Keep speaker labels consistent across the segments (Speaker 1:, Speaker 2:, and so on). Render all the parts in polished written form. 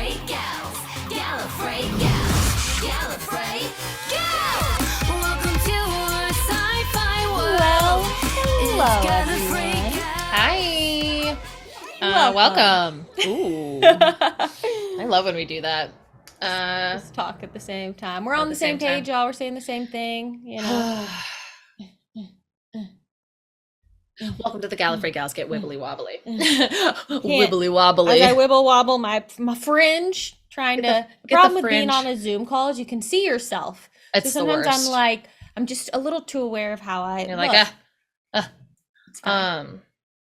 Speaker 1: Gallifrey gals. Gallifrey gals. Gallifrey gals. Welcome to our sci-fi world.
Speaker 2: Well,
Speaker 1: It's
Speaker 2: hello,
Speaker 1: Gallifrey
Speaker 2: everyone.
Speaker 1: gals.
Speaker 3: Hi. Welcome. Ooh. I love when we do that.
Speaker 2: Let's talk at the same time. We're on
Speaker 3: At
Speaker 2: the
Speaker 3: the
Speaker 2: same
Speaker 3: same time.
Speaker 2: page, y'all. We're saying the same thing, you know.
Speaker 3: Welcome to the Gallifrey Gals Get Wibbly Wobbly. Wibbly
Speaker 2: As
Speaker 3: Wobbly.
Speaker 2: I wibble wobble my fringe, trying
Speaker 3: Get
Speaker 2: to.
Speaker 3: the
Speaker 2: Problem with being
Speaker 3: fringe.
Speaker 2: on a Zoom call is you can see yourself.
Speaker 3: It's
Speaker 2: so
Speaker 3: the
Speaker 2: sometimes
Speaker 3: worst.
Speaker 2: I'm like, I'm just a little too aware of how I
Speaker 3: You're
Speaker 2: look.
Speaker 3: like,
Speaker 2: It's fine.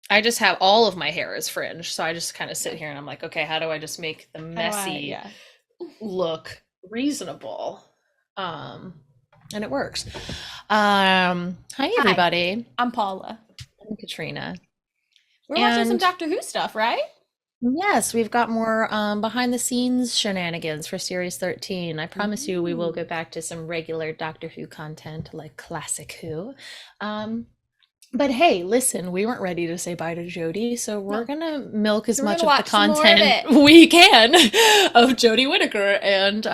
Speaker 3: I just have all of my hair is fringe, so I just kind of sit here and I'm like, okay, how do I just make the
Speaker 2: How do I-
Speaker 3: messy
Speaker 2: yeah.
Speaker 3: look reasonable? And it works. Hi everybody.
Speaker 2: I'm Paula.
Speaker 3: I'm Katrina.
Speaker 2: We're watching some
Speaker 3: And-
Speaker 2: Doctor Who stuff, right?
Speaker 3: Yes, we've got more behind the scenes shenanigans for Series 13. I promise you we will get back to some regular Doctor Who content like Classic Who. But hey, listen, we weren't ready to say bye to Jodie, so we're gonna milk as
Speaker 2: So we're
Speaker 3: much
Speaker 2: gonna
Speaker 3: of the
Speaker 2: watch some more of
Speaker 3: content
Speaker 2: it.
Speaker 3: we can of Jodie Whittaker. And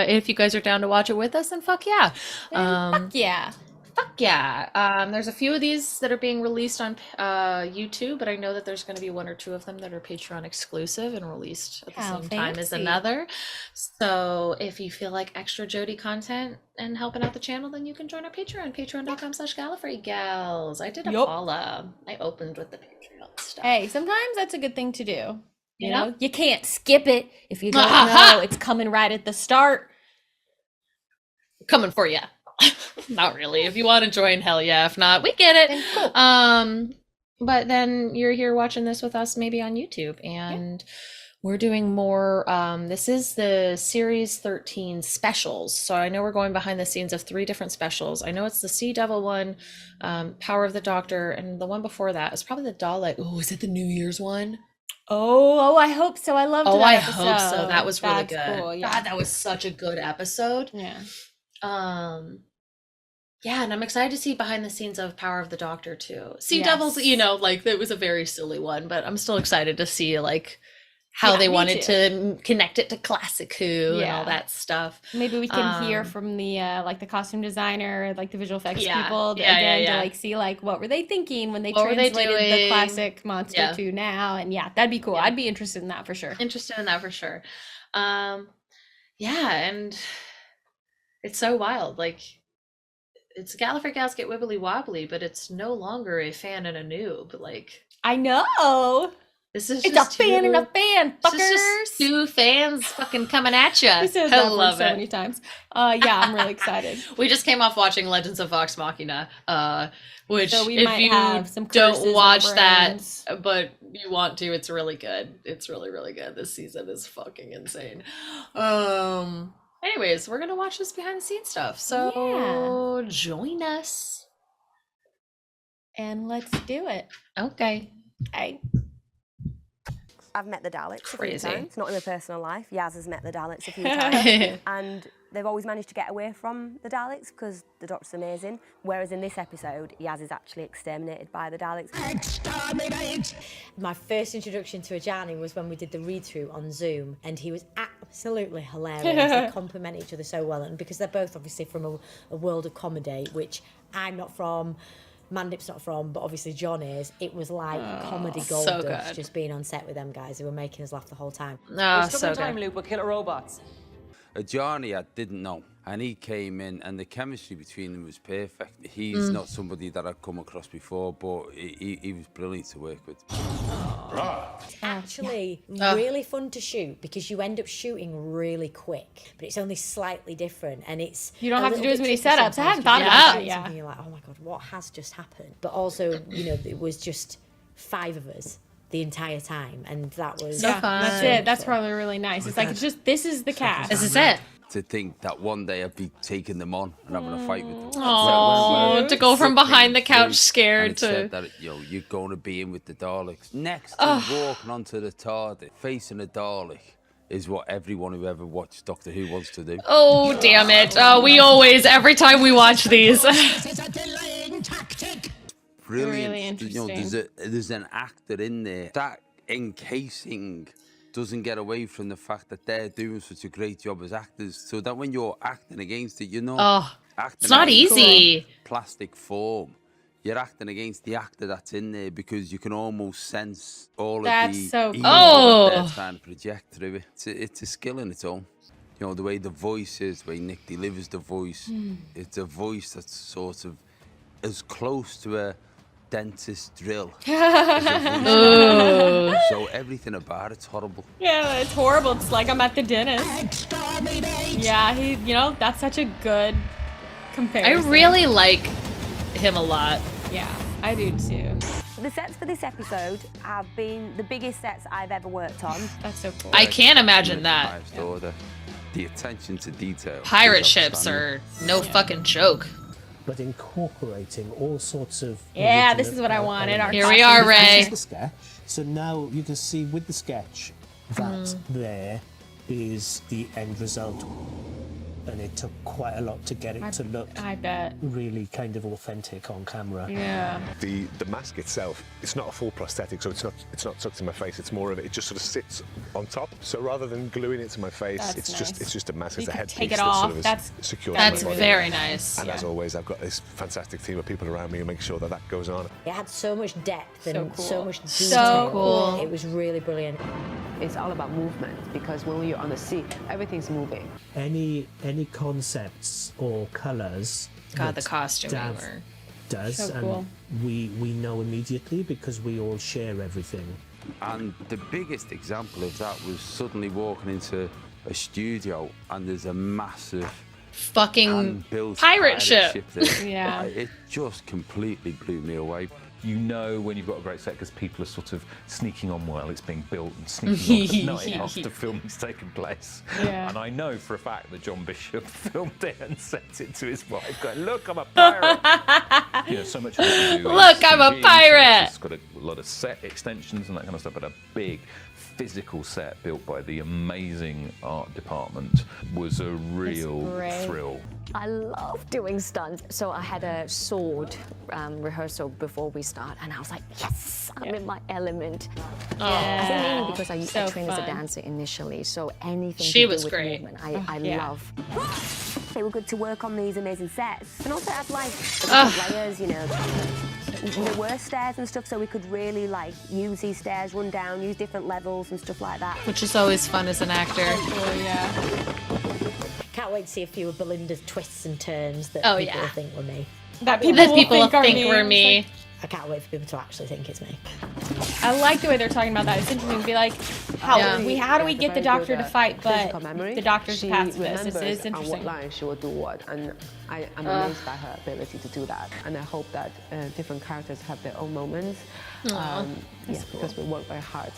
Speaker 3: if you guys are down to watch it with us, then fuck yeah.
Speaker 2: Fuck yeah.
Speaker 3: Fuck yeah. There's a few of these that are being released on YouTube, but I know that there's going to be one or two of them that are Patreon exclusive and released at the
Speaker 2: How
Speaker 3: same time as
Speaker 2: fancy.
Speaker 3: another. So if you feel like extra Jodie content and helping out the channel, then you can join our Patreon, patreon.com/GallifreyGals. I did a
Speaker 2: Yup.
Speaker 3: Paula. I opened with the Patreon stuff.
Speaker 2: Hey, sometimes that's a good thing to do. You
Speaker 3: Yeah.
Speaker 2: know, you can't skip it if you don't know it's coming right at the start.
Speaker 3: Coming for you. Not really. If you want to join, hell yeah. If not, we get it.
Speaker 2: Then cool.
Speaker 3: But then you're here watching this with us maybe on YouTube, and we're doing more. This is the Series 13 specials. So I know we're going behind the scenes of 3 different specials. I know it's the Sea Devil one, Power of the Doctor, and the one before that is probably the Dalek. Oh, is it the New Year's one?
Speaker 2: Oh, I hope so. I loved
Speaker 3: Oh,
Speaker 2: that
Speaker 3: I
Speaker 2: episode.
Speaker 3: hope so. That was really
Speaker 2: That's
Speaker 3: good.
Speaker 2: cool, yeah.
Speaker 3: God, that was such a good episode.
Speaker 2: Yeah.
Speaker 3: Yeah, and I'm excited to see behind the scenes of Power of the Doctor too. Sea
Speaker 2: Yes.
Speaker 3: Devils, you know, like it was a very silly one, but I'm still excited to see like how
Speaker 2: Yeah,
Speaker 3: they
Speaker 2: me
Speaker 3: wanted
Speaker 2: too.
Speaker 3: to connect it to Classic Who and
Speaker 2: Yeah.
Speaker 3: all that stuff.
Speaker 2: Maybe we can hear
Speaker 3: Um,
Speaker 2: from the like the costume designer, like the visual effects
Speaker 3: Yeah,
Speaker 2: people
Speaker 3: yeah,
Speaker 2: again
Speaker 3: yeah.
Speaker 2: to like see like what were they thinking when they
Speaker 3: What were they
Speaker 2: translated the
Speaker 3: doing?
Speaker 2: classic monster
Speaker 3: Yeah.
Speaker 2: to now, and yeah, that'd be cool.
Speaker 3: Yeah.
Speaker 2: I'd be interested in that for sure.
Speaker 3: Interested in that for sure. Yeah, and it's so wild. Like it's Gallifrey Gals Get Wibbly Wobbly, but it's no longer a fan and a noob. Like
Speaker 2: I know.
Speaker 3: this is
Speaker 2: It's a
Speaker 3: just
Speaker 2: fan and a
Speaker 3: two-
Speaker 2: fan,
Speaker 3: this
Speaker 2: fuckers.
Speaker 3: is just 2 fans fucking coming at you.
Speaker 2: We said
Speaker 3: I
Speaker 2: that word
Speaker 3: love
Speaker 2: so
Speaker 3: it.
Speaker 2: many times. Yeah, I'm really excited.
Speaker 3: We just came off watching Legends of Vox Machina, which
Speaker 2: So we
Speaker 3: if
Speaker 2: might
Speaker 3: you
Speaker 2: have some curses
Speaker 3: don't
Speaker 2: on
Speaker 3: watch that,
Speaker 2: brains.
Speaker 3: but you want to, it's really good. It's really, really good. This season is fucking insane. Anyways, we're gonna watch this behind the scenes stuff. So join us.
Speaker 2: And let's do it.
Speaker 3: Okay.
Speaker 2: Okay.
Speaker 4: I've met the Daleks a
Speaker 3: Crazy.
Speaker 4: few times, not in my personal life. Yaz has met the Daleks a few times, and they've always managed to get away from the Daleks because the Doctor's amazing. Whereas in this episode, Yaz is actually exterminated by the Daleks.
Speaker 5: My first introduction to Ajani was when we did the read-through on Zoom, and he was absolutely hilarious. They complement each other so well, and because they're both obviously from a world of comedy, which I'm not from, Mandip's not from, but obviously John is. It was like comedy gold
Speaker 3: so
Speaker 5: dust
Speaker 3: good.
Speaker 5: just being on set with them guys. They were making us laugh the whole time.
Speaker 3: Oh,
Speaker 6: Stuck
Speaker 3: so
Speaker 6: in a time
Speaker 3: good.
Speaker 6: loop with killer robots.
Speaker 7: Johnny I didn't know, and he came in and the chemistry between them was perfect. He's not somebody that I've come across before, but he was brilliant to work with.
Speaker 5: Actually, really fun to shoot because you end up shooting really quick, but it's only slightly different, and it's
Speaker 2: You don't
Speaker 5: a
Speaker 2: have to do
Speaker 5: little
Speaker 2: as
Speaker 5: bit
Speaker 2: many
Speaker 5: tricky
Speaker 2: setups. I hadn't
Speaker 5: sometimes
Speaker 2: thought
Speaker 5: because
Speaker 2: about
Speaker 5: you're
Speaker 2: that,
Speaker 5: doing
Speaker 2: yeah.
Speaker 5: something, You're like, oh my god, what has just happened? But also, you know, it was just 5 of us the entire time, and that was
Speaker 2: Yeah,
Speaker 3: fun.
Speaker 2: that's it. That's probably really nice. It's like it's just this is the cast.
Speaker 3: This is it.
Speaker 7: To think that one day I'd be taking them on and having a fight with them.
Speaker 3: Oh, to go from behind the couch
Speaker 7: And
Speaker 3: scared
Speaker 7: it said
Speaker 3: to.
Speaker 7: that, you're going to be in with the Daleks. Next to walking onto the TARDIS, facing a Dalek, is what everyone who ever watched Doctor Who wants to do.
Speaker 3: Oh, damn it. We always, every time we watch these.
Speaker 7: Brilliant.
Speaker 2: Really
Speaker 7: You know,
Speaker 2: interesting.
Speaker 7: there's an actor in there that encasing doesn't get away from the fact that they're doing such a great job as actors, so that when you're acting against it, you're not acting
Speaker 3: it's not
Speaker 7: against
Speaker 3: easy.
Speaker 7: plastic form. You're acting against the actor that's in there, because you can almost sense all of the
Speaker 3: so
Speaker 7: evil
Speaker 3: cool.
Speaker 7: that they're trying to project through it. It's a skill in its own. You know, the way the voice is, the way Nick delivers the voice, it's a voice that's sort of as close to a dentist drill as a voice. So everything about it's horrible.
Speaker 2: Yeah, it's horrible. It's like I'm at the dentist. Yeah, that's such a good
Speaker 3: I
Speaker 2: comparison.
Speaker 3: really like him a lot.
Speaker 2: Yeah, I do too.
Speaker 4: The sets for this episode have been the biggest sets I've ever worked on.
Speaker 2: That's so cool.
Speaker 3: I can't imagine that.
Speaker 7: Five-star, the attention to detail.
Speaker 3: Pirate
Speaker 7: is
Speaker 3: ships
Speaker 7: outstanding.
Speaker 3: are no fucking joke.
Speaker 6: But incorporating all sorts of
Speaker 2: Yeah, this
Speaker 6: original
Speaker 2: is what I wanted. Our
Speaker 3: Here we are,
Speaker 6: This
Speaker 3: Ray.
Speaker 6: is the sketch. So now you can see with the sketch that there is the end result. And it took quite a lot to get it to look
Speaker 2: I bet.
Speaker 6: really kind of authentic on camera.
Speaker 2: Yeah.
Speaker 8: The mask itself, it's not a full prosthetic, so it's not tucked in my face. It's more of it just sort of sits on top. So rather than gluing it to my face,
Speaker 2: That's
Speaker 8: it's
Speaker 2: nice.
Speaker 8: just a mask.
Speaker 2: You
Speaker 8: It's a
Speaker 2: can
Speaker 8: headpiece
Speaker 2: take it
Speaker 8: that
Speaker 2: off.
Speaker 8: sort of is
Speaker 2: That's
Speaker 8: secured
Speaker 3: That's
Speaker 8: to my body.
Speaker 3: very nice.
Speaker 8: And as always, I've got this fantastic team of people around me who make sure that that goes on.
Speaker 5: It had so much depth and
Speaker 2: cool.
Speaker 5: so much detail.
Speaker 3: So cool.
Speaker 5: It was really brilliant.
Speaker 9: It's all about movement, because when you're on the sea, everything's moving.
Speaker 6: Any concepts or colours
Speaker 3: God,
Speaker 6: that
Speaker 3: the costume
Speaker 6: Dav
Speaker 3: were
Speaker 6: does,
Speaker 2: So cool.
Speaker 6: and we know immediately because we all share everything.
Speaker 7: And the biggest example of that was suddenly walking into a studio and there's a massive
Speaker 3: fucking
Speaker 7: hand-built
Speaker 3: pirate ship.
Speaker 7: there.
Speaker 2: Yeah.
Speaker 7: It just completely blew me away.
Speaker 10: You know when you've got a great set because people are sort of sneaking on while it's being built and sneaking on at night after filming's taken place.
Speaker 2: Yeah.
Speaker 10: And I know for a fact that John Bishop filmed it and sent it to his wife going, look, I'm a pirate. You know, so much of what we do is
Speaker 3: Look, I'm a
Speaker 10: CG, so
Speaker 3: pirate.
Speaker 10: It's got a lot of set extensions and that kind of stuff, but a big physical set built by the amazing art department was a real
Speaker 2: great.
Speaker 10: thrill.
Speaker 11: I love doing stunts. So I had a sword rehearsal before we start, and I was like, yes, I'm in my element. I think mainly because I
Speaker 2: So
Speaker 11: trained as a
Speaker 2: fun.
Speaker 11: dancer initially, so anything
Speaker 3: She
Speaker 11: to
Speaker 3: was
Speaker 11: do with
Speaker 3: great.
Speaker 11: movement, I
Speaker 2: Yeah.
Speaker 11: love.
Speaker 4: They were good to work on these amazing sets. And also it had like different layers, you know. There were stairs and stuff, so we could really like use these stairs, run down, use different levels and stuff like that.
Speaker 3: Which is always fun as an actor.
Speaker 2: Oh, yeah.
Speaker 5: Can't wait to see a few of Belinda's twists and turns that
Speaker 3: Oh,
Speaker 5: people
Speaker 3: yeah.
Speaker 5: think were me.
Speaker 2: That
Speaker 3: That people
Speaker 2: are
Speaker 3: think were
Speaker 2: memes.
Speaker 3: me.
Speaker 5: I can't wait for people to actually think it's me.
Speaker 2: I like the way they're talking about that. It's interesting to be like, how do we get the doctor to fight, but the doctor's
Speaker 9: she
Speaker 2: pacifist.
Speaker 9: remembers
Speaker 2: This is
Speaker 9: on
Speaker 2: interesting.
Speaker 9: what line she will do what, and I'm amazed by her ability to do that. And I hope that different characters have their own moments. Because we work very hard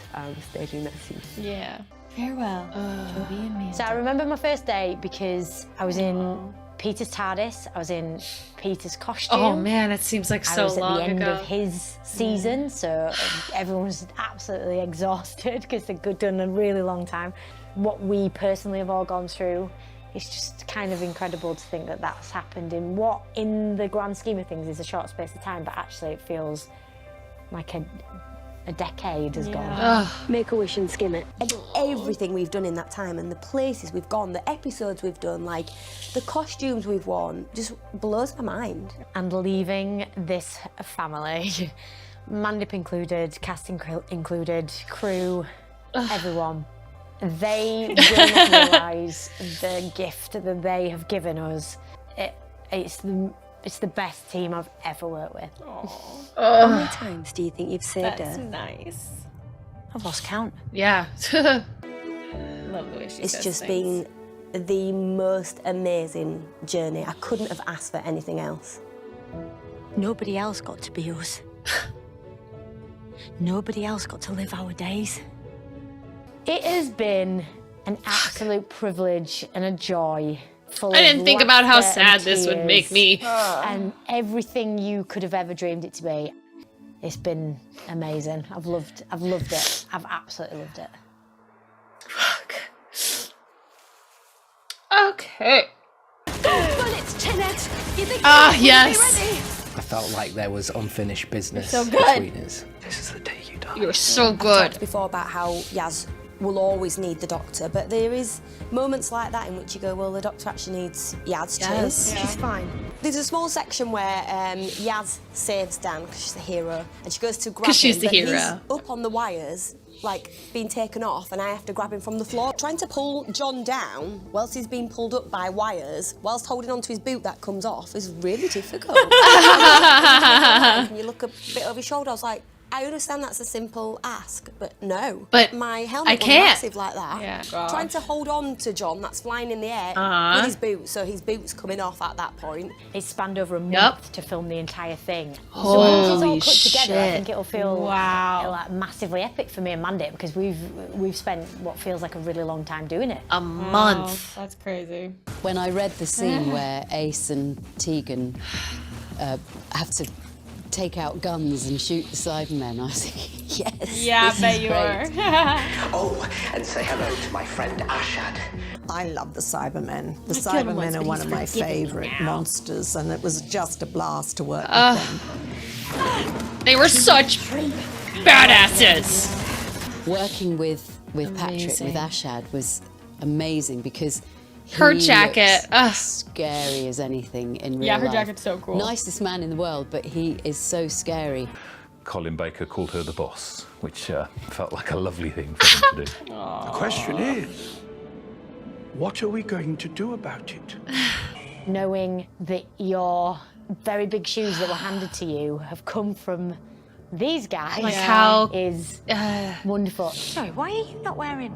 Speaker 9: staging that scene.
Speaker 2: Yeah. Farewell, Jodie and me.
Speaker 5: So I remember my first day because I was in Peter's TARDIS, I was in Peter's costume.
Speaker 3: Oh man, it seems like
Speaker 5: I
Speaker 3: so
Speaker 5: was at
Speaker 3: long
Speaker 5: the end
Speaker 3: ago.
Speaker 5: of his season, so everyone was absolutely exhausted because they'd done a really long time. What we personally have all gone through, it's just kind of incredible to think that that's happened in what, in the grand scheme of things, is a short space of time, but actually it feels like a decade has gone.
Speaker 4: Make a wish and skim it. And everything we've done in that time and the places we've gone, the episodes we've done, like the costumes we've worn, just blows my mind.
Speaker 5: And leaving this family, Mandip included, casting included, crew, everyone, they will not realise the gift that they have given us. It's the best team I've ever worked with.
Speaker 4: How many times do you think you've saved
Speaker 2: That's
Speaker 4: her?
Speaker 2: nice.
Speaker 5: I've lost count.
Speaker 3: Yeah.
Speaker 2: Love the way she
Speaker 4: It's
Speaker 2: says
Speaker 4: just
Speaker 2: things.
Speaker 4: been the most amazing journey. I couldn't have asked for anything else.
Speaker 11: Nobody else got to be us. Nobody else got to live our days.
Speaker 5: It has been an absolute privilege and a joy.
Speaker 3: I didn't think about how sad this would make me.
Speaker 5: And everything you could have ever dreamed it to be. It's been amazing. I've loved it. I've absolutely loved it.
Speaker 3: Okay.
Speaker 1: Bullets, Jeanette! You think
Speaker 3: Yes.
Speaker 12: I felt like there was unfinished business
Speaker 2: so good.
Speaker 12: between us. This is the day you die.
Speaker 3: You're so
Speaker 4: I've
Speaker 3: good.
Speaker 4: talked before about how Yaz will always need the Doctor, but there is moments like that in which you go, well, the Doctor actually needs Yaz too.
Speaker 2: Yes.
Speaker 4: She's fine. There's a small section where Yaz saves Dan because she's the hero, and she goes to grab him.
Speaker 2: Because she's the
Speaker 4: but
Speaker 2: hero.
Speaker 4: He's up on the wires, like being taken off, and I have to grab him from the floor. Trying to pull John down whilst he's being pulled up by wires, whilst holding onto his boot that comes off, is really difficult. And you look a bit over his shoulder, I was like, I understand that's a simple ask, but no.
Speaker 2: But
Speaker 4: my helmet was massive like that.
Speaker 2: Yeah.
Speaker 4: Trying to hold on to John that's flying in the air with his boots, so his boot's coming off at that point.
Speaker 5: It spanned over a month to film the entire thing.
Speaker 2: Holy
Speaker 5: so once it's all cut together, I
Speaker 2: shit.
Speaker 5: think it'll feel
Speaker 2: Wow.
Speaker 5: massively epic for me and Mandip, because we've spent what feels like a really long time doing it.
Speaker 2: A month. That's crazy.
Speaker 13: When I read the scene where Ace and Tegan have to take out guns and shoot the Cybermen, I was thinking, yes.
Speaker 2: Yeah, I
Speaker 13: this
Speaker 2: bet
Speaker 13: is
Speaker 2: you
Speaker 13: great.
Speaker 2: were.
Speaker 14: Oh, and say hello to my friend Ashad.
Speaker 15: I love the Cybermen. The
Speaker 2: I killed him
Speaker 15: Cybermen
Speaker 2: once,
Speaker 15: are
Speaker 2: but
Speaker 15: one
Speaker 2: he's
Speaker 15: of my
Speaker 2: forgiven me
Speaker 15: favourite
Speaker 2: now.
Speaker 15: monsters, and it was just a blast to work with them.
Speaker 2: They were such badasses.
Speaker 13: Working with Patrick, with
Speaker 2: Amazing.
Speaker 13: Ashad, was amazing because
Speaker 2: Her
Speaker 13: he
Speaker 2: jacket,
Speaker 13: looks
Speaker 2: ugh.
Speaker 13: scary as anything in real
Speaker 2: Yeah, her
Speaker 13: life.
Speaker 2: jacket's so cool.
Speaker 13: Nicest man in the world, but he is so scary.
Speaker 10: Colin Baker called her the boss, which felt like a lovely thing for him to do.
Speaker 14: The question is, what are we going to do about it?
Speaker 5: Knowing that your very big shoes that were handed to you have come from these guys
Speaker 2: Like how-
Speaker 5: is wonderful. Sorry, why are you not wearing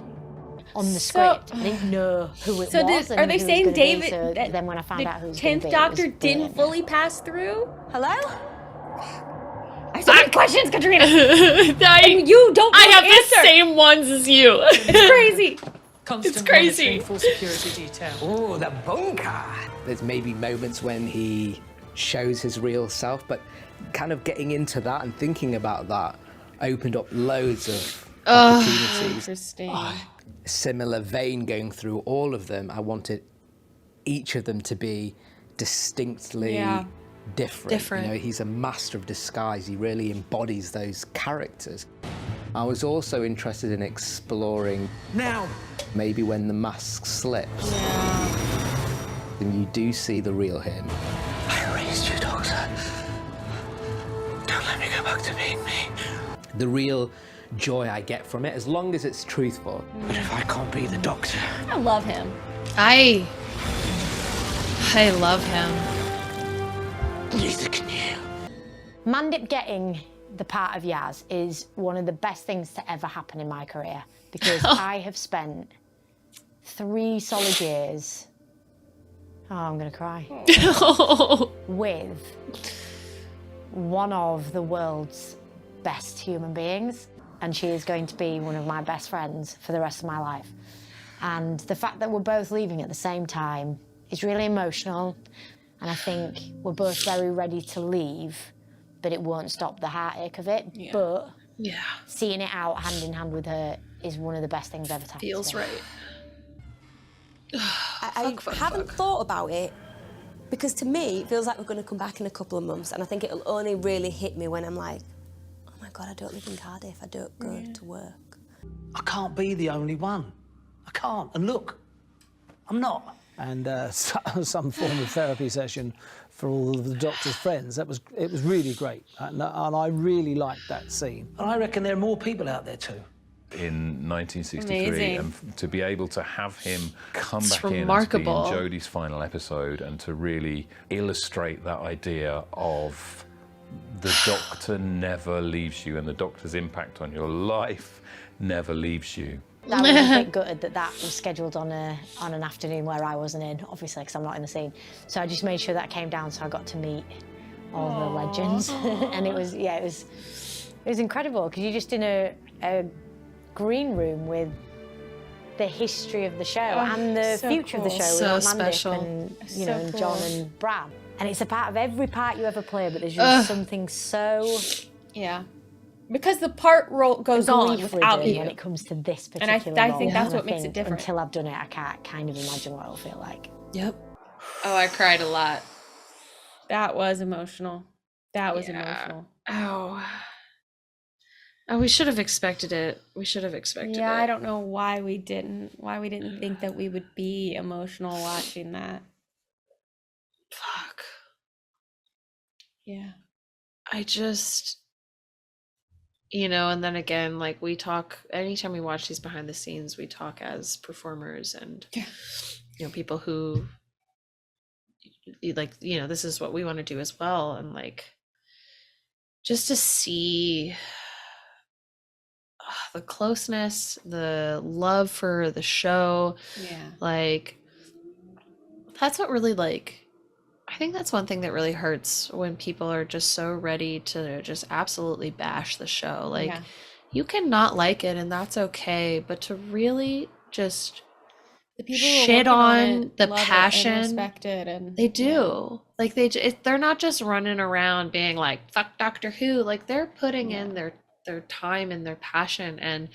Speaker 5: on the
Speaker 2: So-
Speaker 5: script? I didn't know who it
Speaker 2: So
Speaker 5: was.
Speaker 2: are they
Speaker 5: and who it
Speaker 2: saying
Speaker 5: was gonna be,
Speaker 2: David?
Speaker 5: so
Speaker 2: that
Speaker 5: then when I found
Speaker 2: the
Speaker 5: out who it was
Speaker 2: 10th
Speaker 5: gonna be, it was
Speaker 2: Doctor didn't
Speaker 5: brilliant.
Speaker 2: fully pass through?
Speaker 4: Hello?
Speaker 2: I have so many questions, Katrina. You don't. I have the same ones as you. It's crazy. It's crazy.
Speaker 16: Full security detail.
Speaker 14: Oh, the bunker.
Speaker 12: There's maybe moments when he shows his real self, but kind of getting into that and thinking about that opened up loads of opportunities.
Speaker 2: Interesting.
Speaker 12: Similar vein going through all of them. I wanted each of them to be distinctly different. You know, he's a master of disguise. He really embodies those characters. I was also interested in exploring
Speaker 14: Now,
Speaker 12: maybe when the mask slips. And you do see the real him.
Speaker 14: I raised you, Doctor. Don't let me go back to being me.
Speaker 12: The real joy I get from it, as long as it's truthful.
Speaker 14: But if I can't be the Doctor,
Speaker 2: I love him. I love him.
Speaker 14: neither can you.
Speaker 5: Mandip getting the part of Yaz is one of the best things to ever happen in my career, because I have spent 3 solid years. Oh, I'm gonna cry. With one of the world's best human beings, and she is going to be one of my best friends for the rest of my life. And the fact that we're both leaving at the same time is really emotional, and I think we're both very ready to leave, but it won't stop the heartache of it. But seeing it out hand in hand with her is one of the best things ever to happen.
Speaker 2: Feels
Speaker 5: to me.
Speaker 2: right.
Speaker 4: I haven't thought about it, because to me it feels like we're going to come back in a couple of months, and I think it'll only really hit me when I'm like, oh my God, I don't live in Cardiff, I don't go to work.
Speaker 14: I can't be the only one. I can't. And look, I'm not.
Speaker 6: And some form of therapy session for all of the Doctor's friends. It was really great, and I really liked that scene.
Speaker 14: And I reckon there are more people out there too.
Speaker 10: In 1963,
Speaker 2: Amazing.
Speaker 10: and to be able to have him come
Speaker 2: It's
Speaker 10: back in and
Speaker 2: remarkable.
Speaker 10: to be in Jodie's final episode, and to really illustrate that idea of the Doctor never leaves you, and the Doctor's impact on your life never leaves you.
Speaker 5: That was a bit gutted that was scheduled on an afternoon where I wasn't in, obviously, because I'm not in the scene. So I just made sure that came down, so I got to meet all the legends, and it was incredible, because you're just in a green room with the history of the show and the
Speaker 2: so
Speaker 5: future of the
Speaker 2: cool.
Speaker 5: show
Speaker 2: So
Speaker 5: with Mandip
Speaker 2: special.
Speaker 5: and
Speaker 2: So
Speaker 5: and
Speaker 2: cool.
Speaker 5: John and Bram. And it's a part of every part you ever play, but there's just something so
Speaker 2: because the part goes on without
Speaker 5: grief-ridden
Speaker 2: you.
Speaker 5: when it comes to this
Speaker 2: And I
Speaker 5: particular
Speaker 2: think
Speaker 5: role.
Speaker 2: that's
Speaker 5: And
Speaker 2: what makes it different.
Speaker 5: Until I've done it, I can't kind of imagine what it'll feel like.
Speaker 2: Yep. Oh, I cried a lot. That was emotional. That was emotional. Oh.
Speaker 3: Oh, we should have expected it. We should have expected it.
Speaker 2: Yeah, I don't know why we didn't. Why we didn't think that we would be emotional watching that.
Speaker 3: Fuck.
Speaker 2: Yeah.
Speaker 3: I just, you know, and then again, like we talk, anytime we watch these behind the scenes, we talk as performers and, you know, people who, like, you know, this is what we want to do as well. And like, just to see the closeness, the love for the show.
Speaker 2: Yeah.
Speaker 3: Like, that's what really, like, I think that's one thing that really hurts when people are just so ready to just absolutely bash the show. Like,
Speaker 2: Yeah.
Speaker 3: you cannot like it and that's okay, but to really just
Speaker 2: The people who are
Speaker 3: shit
Speaker 2: working on
Speaker 3: on
Speaker 2: it
Speaker 3: the
Speaker 2: love it and
Speaker 3: passion,
Speaker 2: respect it, and
Speaker 3: they do. Like, they're not just running around being like, fuck Doctor Who. Like, they're putting in their time and their passion, and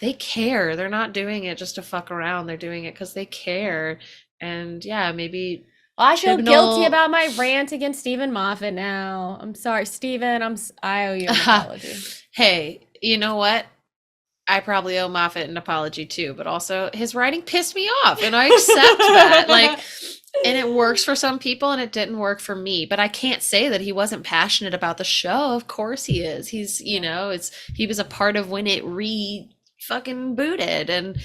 Speaker 3: they care. They're not doing it just to fuck around. They're doing it because they care. And yeah, maybe
Speaker 2: I feel
Speaker 3: Signal-
Speaker 2: guilty about my rant against Stephen Moffat now. I'm sorry, Stephen. I owe you an apology.
Speaker 3: Hey, you know what? I probably owe Moffat an apology too, but also his writing pissed me off, and I accept that. Like, and it works for some people and it didn't work for me, but I can't say that he wasn't passionate about the show. Of course he is. He's, you know, he was a part of when it fucking booted, and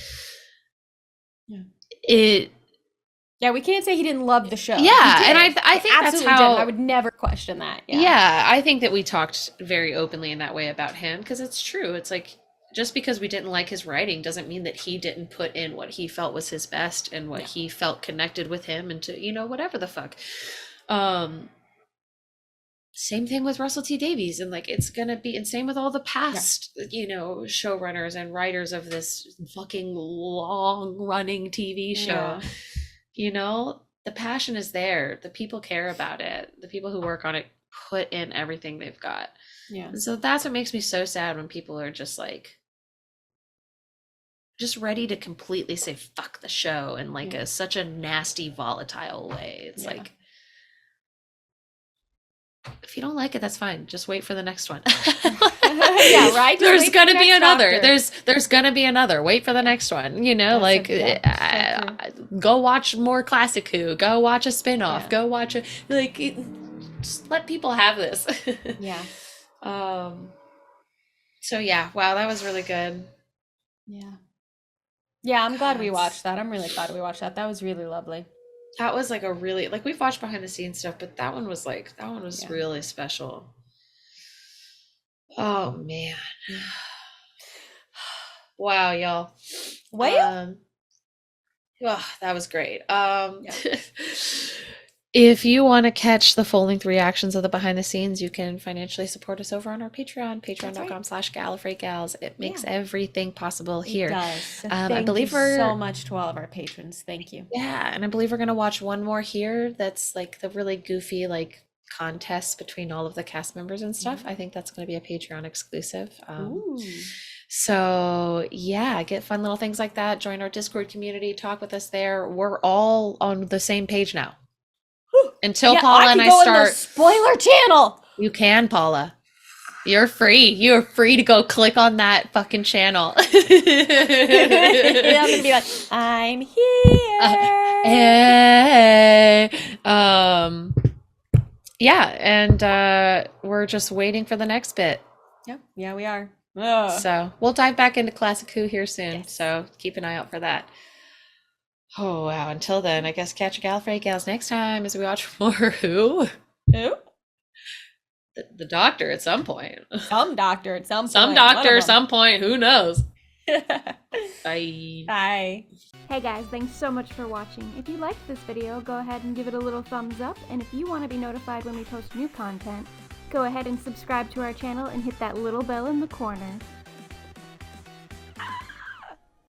Speaker 2: Yeah, we can't say he didn't love the show.
Speaker 3: Yeah,
Speaker 2: He did.
Speaker 3: and I think that's
Speaker 2: absolutely
Speaker 3: how
Speaker 2: did. I would never question that.
Speaker 3: Yeah, I think that we talked very openly in that way about him, because it's true. It's like, just because we didn't like his writing doesn't mean that he didn't put in what he felt was his best and what he felt connected with him, and to, you know, whatever the fuck. Same thing with Russell T Davies, and like, it's gonna be, and same with all the past, you know, showrunners and writers of this fucking long running TV show.
Speaker 2: Yeah.
Speaker 3: You know, the passion is there. The people care about it. The people who work on it put in everything they've got.
Speaker 2: Yeah.
Speaker 3: And so that's what makes me so sad, when people are just like, just ready to completely say fuck the show in like such a nasty, volatile way. It's like, if you don't like it, that's fine. Just wait for the next one.
Speaker 2: Yeah, right. Just
Speaker 3: There's
Speaker 2: wait for
Speaker 3: gonna
Speaker 2: the
Speaker 3: be
Speaker 2: next
Speaker 3: another.
Speaker 2: Doctor.
Speaker 3: There's gonna be another. Wait for the next one. You know,
Speaker 2: That's
Speaker 3: like, go watch more Classic Who. Go watch a spin-off. Go watch a, like, just let people have this.
Speaker 2: Yeah.
Speaker 3: So yeah, wow, that was really good.
Speaker 2: Yeah. Yeah, I'm glad we watched that. I'm really glad we watched that. That was really lovely.
Speaker 3: That was like a really, like, we've watched behind the scenes stuff, but that one was really special. Oh man. Wow, y'all.
Speaker 2: Well,
Speaker 3: oh, that was great. If you want to catch the full-length reactions of the behind the scenes, you can financially support us over on our Patreon, patreon.com/GallifreyGals. It makes everything possible here.
Speaker 2: It does. So
Speaker 3: I
Speaker 2: thank
Speaker 3: believe
Speaker 2: you so much to all of our patrons. Thank you.
Speaker 3: Yeah, and I believe we're gonna watch one more here. That's like the really goofy, like, contest between all of the cast members and stuff. I think that's gonna be a Patreon exclusive. So yeah, get fun little things like that. Join our Discord community. Talk with us there. We're all on the same page now. Until Paula and I start
Speaker 2: spoiler channel.
Speaker 3: You can, Paula. You're free. You're free to go click on that fucking channel.
Speaker 2: I'm gonna be like, I'm here.
Speaker 3: Hey. Yeah, and we're just waiting for the next bit.
Speaker 2: Yep. Yeah, we are.
Speaker 3: So we'll dive back into Classic Who here soon. So keep an eye out for that. Oh wow! Until then, I guess catch your Gallifrey gals next time as we watch more Who.
Speaker 2: Who?
Speaker 3: The Doctor at some point.
Speaker 2: Some Doctor at some point.
Speaker 3: Some Doctor at some point. Who knows?
Speaker 2: Bye.
Speaker 16: Bye. Hey guys, thanks so much for watching. If you liked this video, go ahead and give it a little thumbs up. And if you want to be notified when we post new content, go ahead and subscribe to our channel and hit that little bell in the corner.